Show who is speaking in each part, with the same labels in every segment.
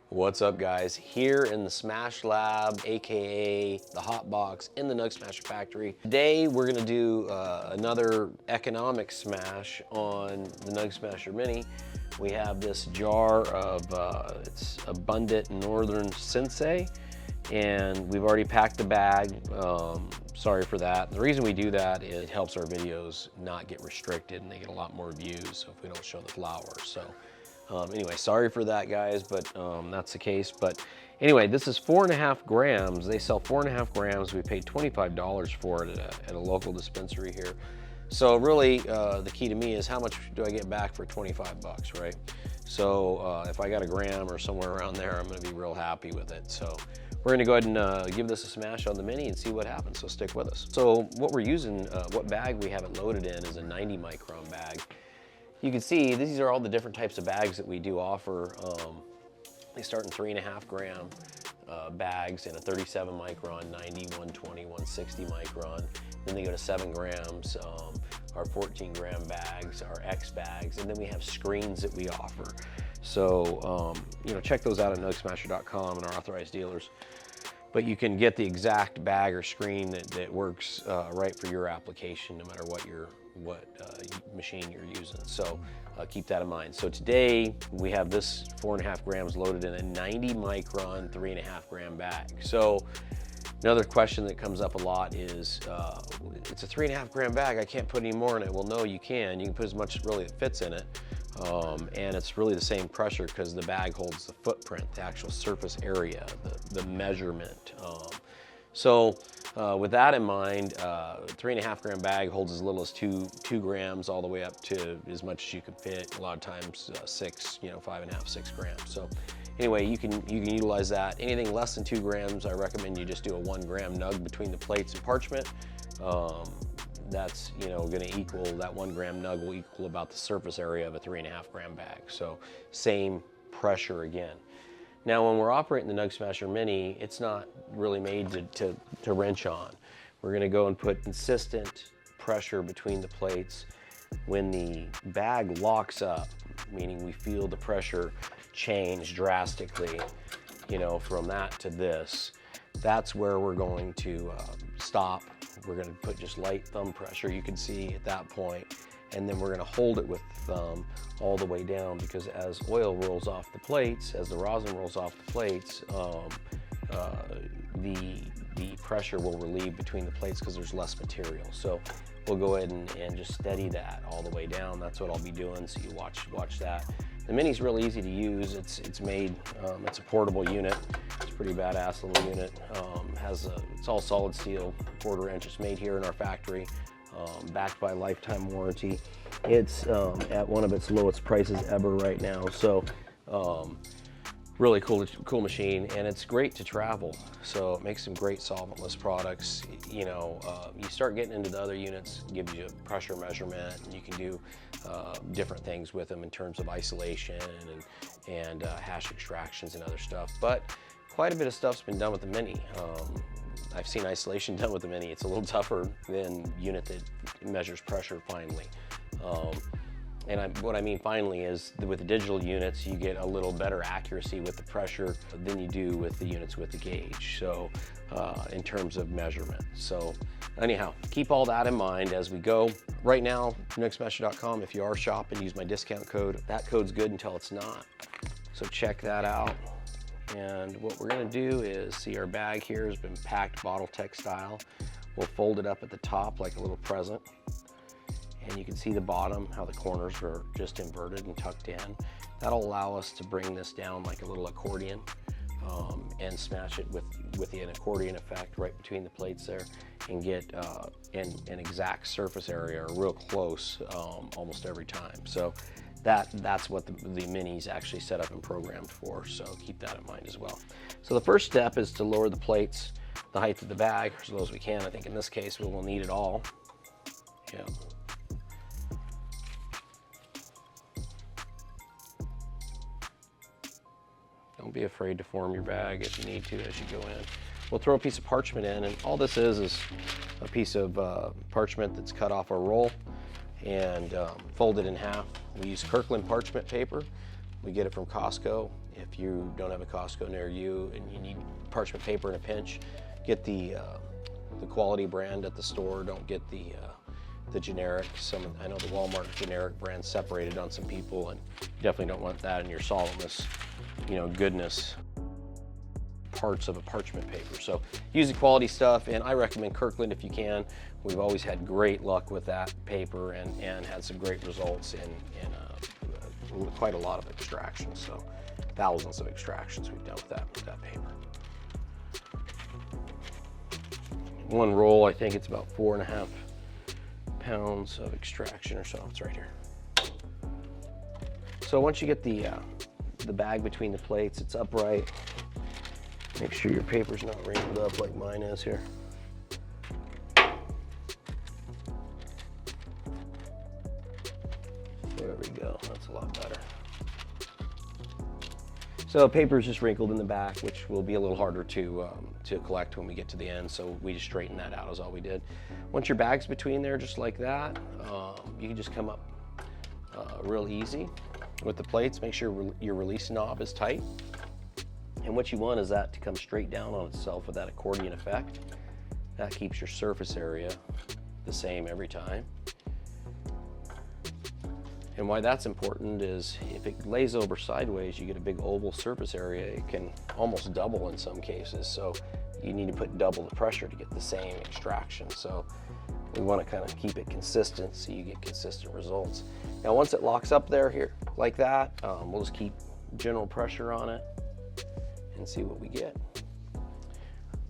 Speaker 1: What's up, guys? Here in the Smash Lab, aka the hot box in the Nugsmasher factory. Today we're gonna do another economic smash on the Nugsmasher Mini. We have this jar of it's Abundant Northern Sensei, and we've already packed the bag. Sorry for that. The reason we do that is it helps our videos not get restricted and they get a lot more views so if we don't show the flowers. So anyway, sorry for that, guys, but that's the case. But anyway, this is 4.5 grams. They sell 4.5 grams. We paid $25 for it at a local dispensary here. So really, the key to me is how much do I get back for 25 bucks, right? So if I got a gram or somewhere around there, I'm gonna be real happy with it. So we're gonna go ahead and give this a smash on the Mini and see what happens, so stick with us. So what we're using, what bag we have it loaded in is a 90 micron bag. You can see these are all the different types of bags that we do offer. They start in 3.5 gram bags in a 37 micron, 90, 120, 160 micron. Then they go to 7 grams, our 14 gram bags, our X bags, and then we have screens that we offer. So, you know, check those out at nugsmasher.com and our authorized dealers. But you can get the exact bag or screen that works right for your application, no matter what machine you're using. So keep that in mind. So today we have this 4.5 grams loaded in a 90 micron, 3.5 gram bag. So another question that comes up a lot is, it's a 3.5 gram bag, I can't put any more in it. Well, no, you can. You can put as much really that fits in it. And it's really the same pressure because the bag holds the footprint, the actual surface area, the measurement. So with that in mind, 3.5 gram bag holds as little as 2 grams all the way up to as much as you can fit. A lot of times 6, 5.5, 6 grams. So anyway, you can utilize that. Anything less than 2 grams, I recommend you just do a 1 gram nug between the plates and parchment. That's going to equal, that 1 gram nug will equal about the surface area of a 3.5 gram bag. So same pressure again. Now, when we're operating the Nugsmasher Mini, it's not really made to wrench on. We're going to go and put consistent pressure between the plates. When the bag locks up, meaning we feel the pressure change drastically, from that to this, that's where we're going to stop. We're going to put just light thumb pressure, you can see at that point, and then we're going to hold it with the thumb all the way down, because as oil rolls off the plates, as the rosin rolls off the plates, the pressure will relieve between the plates because there's less material. So we'll go ahead and just steady that all the way down. That's what I'll be doing, so you watch that. The Mini's real easy to use. It's made, it's a portable unit. It's a pretty badass little unit. It's all solid steel, 1/4 inch. It's made here in our factory, backed by lifetime warranty. It's at one of its lowest prices ever right now. So really cool machine, and it's great to travel. So it makes some great solventless products. You start getting into the other units, it gives you a pressure measurement, and you can do different things with them in terms of isolation and hash extractions and other stuff. But quite a bit of stuff's been done with the Mini. I've seen isolation done with the Mini. It's a little tougher than unit that measures pressure finely. What I mean finally is with the digital units, you get a little better accuracy with the pressure than you do with the units with the gauge. So in terms of measurement. So anyhow, keep all that in mind as we go. Right now, nugsmasher.com, if you are shopping, use my discount code. That code's good until it's not. So check that out. And what we're gonna do is, see our bag here has been packed bottle tech style. We'll fold it up at the top like a little present. And you can see the bottom, how the corners are just inverted and tucked in. That'll allow us to bring this down like a little accordion and smash it with an accordion effect right between the plates there, and get an exact surface area, or real close almost every time. So that's what the Mini's actually set up and programmed for, so keep that in mind as well. So the first step is to lower the plates, the height of the bag, as low as we can. I think in this case we will need it all. Yeah. Don't be afraid to form your bag if you need to as you go in. We'll throw a piece of parchment in, and all this is a piece of parchment that's cut off a roll and folded in half. We use Kirkland parchment paper. We get it from Costco. If you don't have a Costco near you and you need parchment paper in a pinch, get the quality brand at the store. Don't get the generic. I know the Walmart generic brand separated on some people, and you definitely don't want that in your solidness, goodness parts of a parchment paper. So use the quality stuff, and I recommend Kirkland if you can. We've always had great luck with that paper and had some great results in quite a lot of extractions. So thousands of extractions we've done with that paper. One roll, I think it's about 4.5 pounds of extraction or so. It's right here. So once you get the bag between the plates, it's upright. Make sure your paper's not wrinkled up like mine is here. There we go, that's a lot better. So paper is just wrinkled in the back, which will be a little harder to collect when we get to the end, so we just straighten that out is all we did. Once your bag's between there, just like that, you can just come up real easy with the plates. Make sure your release knob is tight. And what you want is that to come straight down on itself with that accordion effect. That keeps your surface area the same every time. And why that's important is if it lays over sideways, you get a big oval surface area. It can almost double in some cases. So you need to put double the pressure to get the same extraction. So we want to kind of keep it consistent so you get consistent results. Now once it locks up there here like that, we'll just keep general pressure on it and see what we get.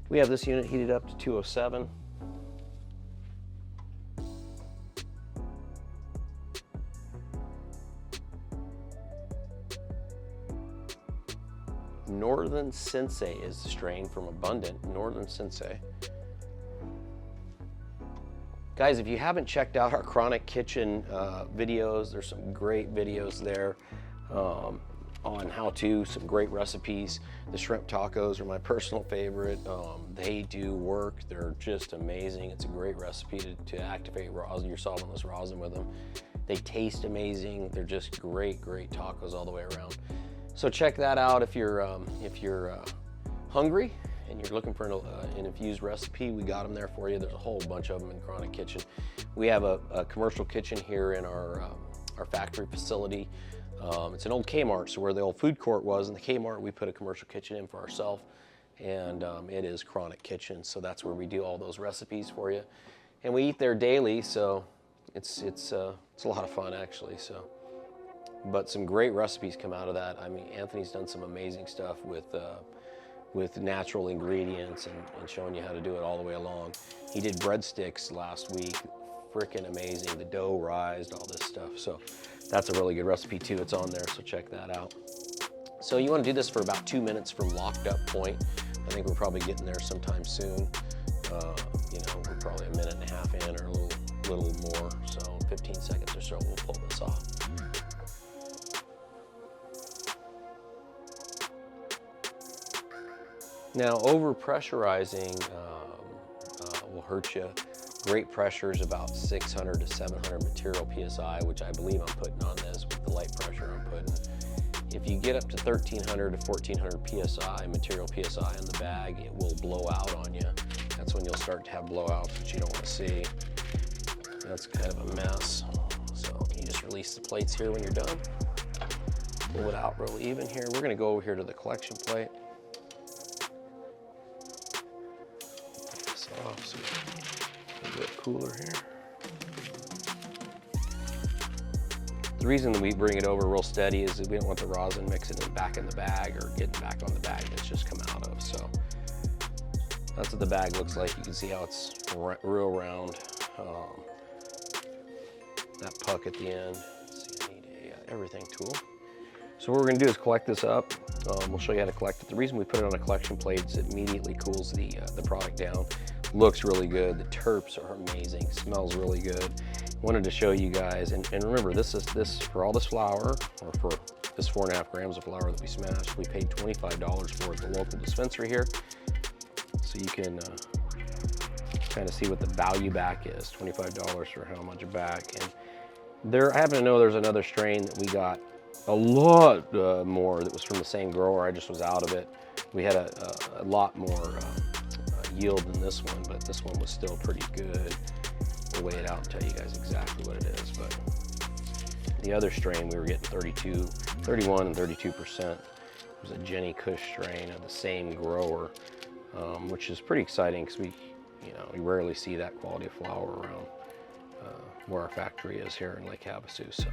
Speaker 1: We have this unit heated up to 207. Northern Sensei is the strain from Abundant, Northern Sensei. Guys, if you haven't checked out our Chronic Kitchen videos, there's some great videos there on how to, some great recipes. The shrimp tacos are my personal favorite. They do work, they're just amazing. It's a great recipe to activate rosin, your solventless rosin with them. They taste amazing. They're just great, great tacos all the way around. So check that out if you're hungry and you're looking for an infused recipe. We got them there for you. There's a whole bunch of them in Chronic Kitchen. We have a commercial kitchen here in our factory facility. It's an old Kmart, so where the old food court was in the Kmart, we put a commercial kitchen in for ourselves, and it is Chronic Kitchen, so that's where we do all those recipes for you. And we eat there daily, so it's a lot of fun actually. So, but some great recipes come out of that. I mean, Anthony's done some amazing stuff with natural ingredients and showing you how to do it all the way along. He did breadsticks last week, freaking amazing. The dough rised, all this stuff. So that's a really good recipe too. It's on there, so check that out. So you want to do this for about 2 minutes from locked up point. I think we're probably getting there sometime soon. We're probably a minute and a half in or a little more. So 15 seconds or so, we'll pull this off. Now, over pressurizing will hurt you. Great pressure is about 600 to 700 material PSI, which I believe I'm putting on this with the light pressure I'm putting. If you get up to 1300 to 1400 PSI, material PSI in the bag, it will blow out on you. That's when you'll start to have blowouts, which you don't want to see. That's kind of a mess. So you just release the plates here when you're done. Pull it out real even here. We're going to go over here to the collection plate. Take this off so a bit cooler here. The reason that we bring it over real steady is that we don't want the rosin mixing it back in the bag or getting back on the bag that's just come out of. So that's what the bag looks like. You can see how it's real round. That puck at the end. Let's see, I need a everything tool. So what we're gonna do is collect this up. We'll show you how to collect it. The reason we put it on a collection plate is it immediately cools the product down. Looks really good. The terps are amazing. Smells really good. Wanted to show you guys, and remember, this for all this flour, or for this 4.5 grams of flour that we smashed, we paid $25 for at the local dispensary here. So you can kind of see what the value back is. $25 for how much back. And there, I happen to know there's another strain that we got a lot more that was from the same grower. I just was out of it. We had a lot more yield than this one, but this one was still pretty good. We'll weigh it out and tell you guys exactly what it is. But the other strain, we were getting 31 and 32%. It was a Jenny Kush strain of the same grower, which is pretty exciting because we rarely see that quality of flower around where our factory is here in Lake Havasu. So.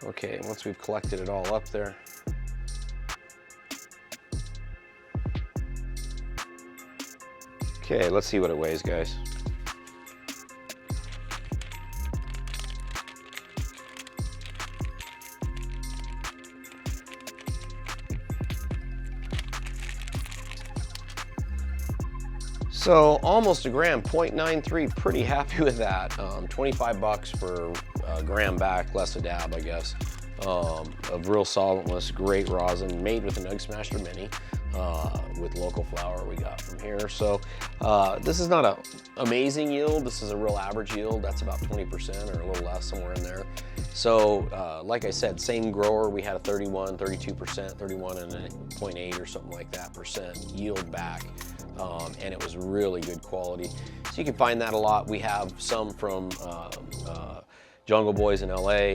Speaker 1: Okay, once we've collected it all up there, okay, let's see what it weighs, guys. So almost a gram, 0.93, pretty happy with that. 25 bucks for a gram back, less a dab, I guess, of real solventless, great rosin, made with a Nugsmasher Mini, with local flower we got from here. So this is not an amazing yield. This is a real average yield. That's about 20% or a little less, somewhere in there. So like I said, same grower, we had a 31, 32%, 31 and a 0.8 or something like that percent yield back. And it was really good quality. So you can find that a lot. We have some from Jungle Boys in LA.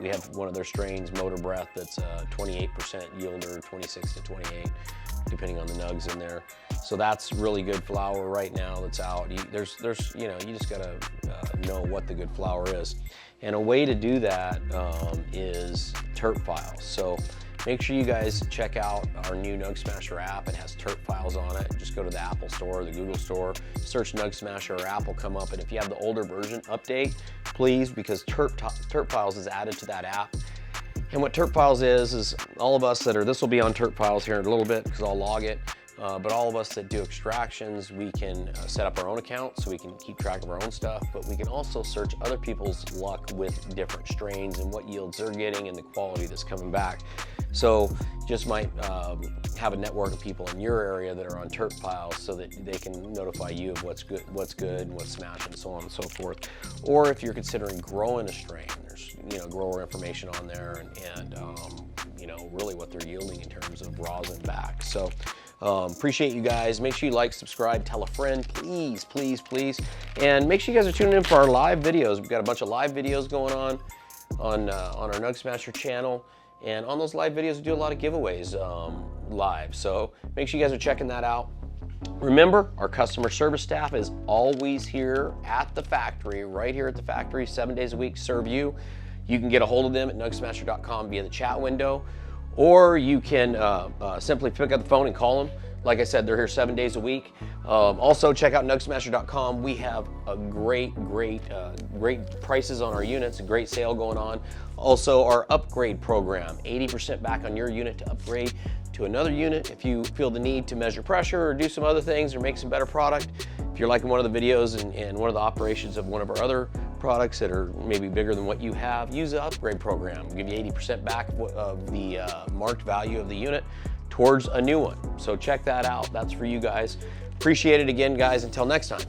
Speaker 1: We have one of their strains, Motor Breath, that's 28% yielder, 26 to 28, depending on the nugs in there. So that's really good flower right now that's out. You just gotta know what the good flower is. And a way to do that is terp files. So make sure you guys check out our new Nugsmasher app. It has terp files on it. Just go to the Apple Store or the Google Store, search Nugsmasher, or app will come up. And if you have the older version, update, please, because terp files is added to that app. And what terp files is all of us that are, this will be on terp files here in a little bit because I'll log it. But all of us that do extractions, we can set up our own account so we can keep track of our own stuff, but we can also search other people's luck with different strains and what yields they're getting and the quality that's coming back. So just might have a network of people in your area that are on terp files so that they can notify you of what's good, what's smash, and so on and so forth. Or if you're considering growing a strain, there's grower information on there and really what they're yielding in terms of rosin back. So appreciate you guys. Make sure you like, subscribe, tell a friend, please, please, please. And make sure you guys are tuning in for our live videos. We've got a bunch of live videos going on our Nugsmasher channel. And on those live videos, we do a lot of giveaways live. So make sure you guys are checking that out. Remember, our customer service staff is always here at the factory, right here at the factory, 7 days a week, serve you. You can get a hold of them at nugsmasher.com via the chat window, or you can simply pick up the phone and call them. Like I said, they're here 7 days a week. Also, check out nugsmasher.com. We have a great prices on our units, a great sale going on. Also, our upgrade program, 80% back on your unit to upgrade to another unit if you feel the need to measure pressure or do some other things or make some better product. If you're liking one of the videos and one of the operations of one of our other products that are maybe bigger than what you have, use the upgrade program. We'll give you 80% back of the marked value of the unit towards a new one. So check that out. That's for you guys. Appreciate it again, guys. Until next time.